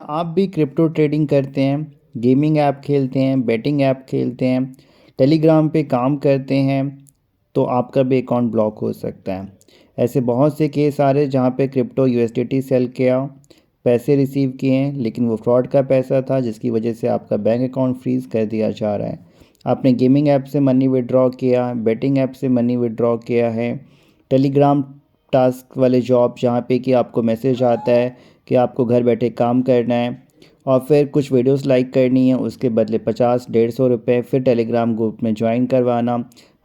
आप भी crypto trading करते हैं, गेमिंग ऐप खेलते हैं, बेटिंग ऐप खेलते हैं, टेलीग्राम पे काम करते हैं, तो आपका भी अकाउंट ब्लॉक हो सकता है। ऐसे बहुत से केस आ रहे हैं जहाँ पे क्रिप्टो यूएसडीटी सेल किया, पैसे रिसीव किए हैं, लेकिन वो फ्रॉड का पैसा था जिसकी वजह से आपका बैंक अकाउंट फ्रीज़ कर दिया जा रहा है। आपने गेमिंग ऐप से मनी विड्रॉ किया, बेटिंग ऐप से मनी विड्रॉ किया है, टेलीग्राम टास्क वाले जॉब जहाँ पे कि आपको मैसेज आता है कि आपको घर बैठे काम करना है और फिर कुछ वीडियोस लाइक करनी है, उसके बदले 50-150 रुपये, फिर टेलीग्राम ग्रुप में ज्वाइन करवाना,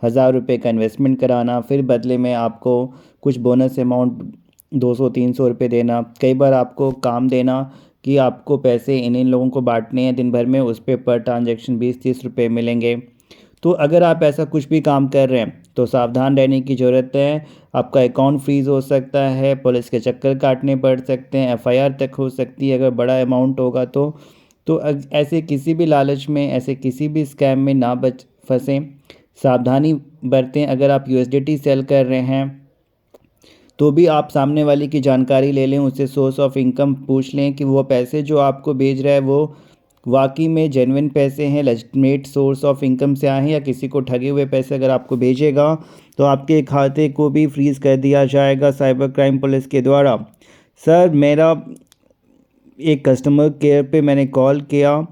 1000 रुपये का इन्वेस्टमेंट कराना, फिर बदले में आपको कुछ बोनस अमाउंट 200-300 रुपये देना, कई बार आपको काम देना कि आपको पैसे इन लोगों को बांटने हैं दिन भर में, उस पर पर ट्रांजेक्शन 20-30 रुपये मिलेंगे। तो अगर आप ऐसा कुछ भी काम कर रहे हैं तो सावधान रहने की ज़रूरत है। आपका अकाउंट फ्रीज़ हो सकता है, पुलिस के चक्कर काटने पड़ सकते हैं, एफआईआर तक हो सकती है अगर बड़ा अमाउंट होगा तो ऐसे किसी भी लालच में, ऐसे किसी भी स्कैम में ना बच फंसें। सावधानी बरतें। अगर आप यूएसडीटी सेल कर रहे हैं तो भी आप सामने वाले की जानकारी ले लें, उससे सोर्स ऑफ इनकम पूछ लें कि वो पैसे जो आपको भेज रहा है वो वाकई में जेन्युइन पैसे हैं, लेजिटिमेट सोर्स ऑफ इनकम से आए हैं, या किसी को ठगे हुए पैसे अगर आपको भेजेगा तो आपके खाते को भी फ्रीज़ कर दिया जाएगा साइबर क्राइम पुलिस के द्वारा। सर, मेरा एक कस्टमर केयर पे मैंने कॉल किया।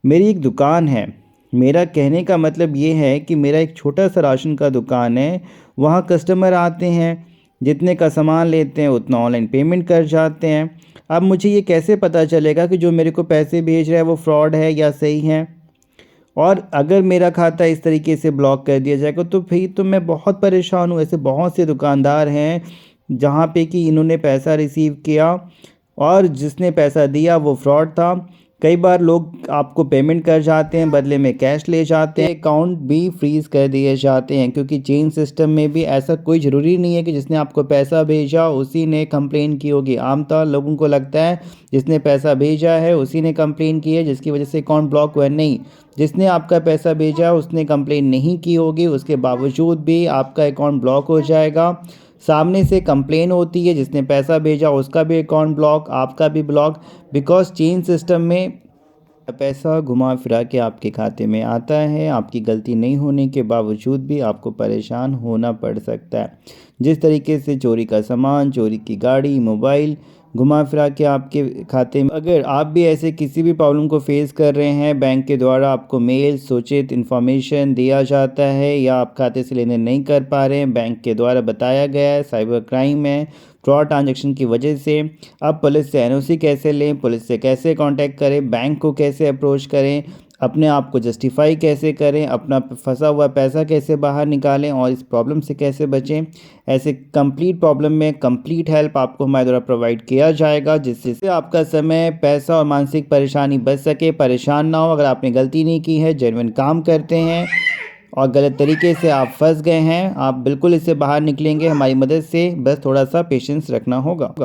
मेरी एक दुकान है। मेरा कहने का मतलब ये है कि मेरा एक छोटा सा राशन का दुकान है। वहाँ कस्टमर आते हैं, जितने का सामान लेते हैं उतना ऑनलाइन पेमेंट कर जाते हैं। अब मुझे ये कैसे पता चलेगा कि जो मेरे को पैसे भेज रहा है वो फ्रॉड है या सही है? और अगर मेरा खाता इस तरीके से ब्लॉक कर दिया जाएगा तो फिर तो मैं बहुत परेशान हूँ। ऐसे बहुत से दुकानदार हैं जहाँ पे कि इन्होंने पैसा रिसीव किया और जिसने पैसा दिया वो फ्रॉड था। कई बार लोग आपको पेमेंट कर जाते हैं, बदले में कैश ले जाते हैं, अकाउंट भी फ्रीज़ कर दिए जाते हैं, क्योंकि चेन सिस्टम में भी ऐसा कोई ज़रूरी नहीं है कि जिसने आपको पैसा भेजा उसी ने कंप्लेन की होगी। आमतौर लोगों को लगता है जिसने पैसा भेजा है उसी ने कंप्लेन की है जिसकी वजह से अकाउंट ब्लॉक हुआ। नहीं, जिसने आपका पैसा भेजा उसने कंप्लेन नहीं की होगी, उसके बावजूद भी आपका अकाउंट ब्लॉक हो जाएगा। सामने से कंप्लेन होती है, जिसने पैसा भेजा उसका भी अकाउंट ब्लॉक, आपका भी ब्लॉक, बिकॉज चेन सिस्टम में पैसा घुमा फिरा के आपके खाते में आता है। आपकी गलती नहीं होने के बावजूद भी आपको परेशान होना पड़ सकता है। जिस तरीके से चोरी का सामान, चोरी की गाड़ी, मोबाइल घुमा फिरा के आपके खाते में, अगर आप भी ऐसे किसी भी प्रॉब्लम को फेस कर रहे हैं, बैंक के द्वारा आपको मेल सूचित इन्फॉर्मेशन दिया जाता है या आप खाते से लेने नहीं कर पा रहे हैं, बैंक के द्वारा बताया गया है साइबर क्राइम है, फ्रॉड ट्रांजैक्शन की वजह से, अब पुलिस से एनओसी कैसे लें, पुलिस से कैसे कांटेक्ट करें, बैंक को कैसे अप्रोच करें, अपने आप को जस्टिफाई कैसे करें, अपना फंसा हुआ पैसा कैसे बाहर निकालें और इस प्रॉब्लम से कैसे बचें, ऐसे कंप्लीट प्रॉब्लम में कंप्लीट हेल्प आपको हमारे द्वारा प्रोवाइड किया जाएगा, जिससे आपका समय, पैसा और मानसिक परेशानी बच सके। परेशान ना हो। अगर आपने गलती नहीं की है, जेन्युइन काम करते हैं और गलत तरीके से आप फंस गए हैं, आप बिल्कुल इससे बाहर निकलेंगे हमारी मदद से। बस थोड़ा सा पेशेंस रखना होगा।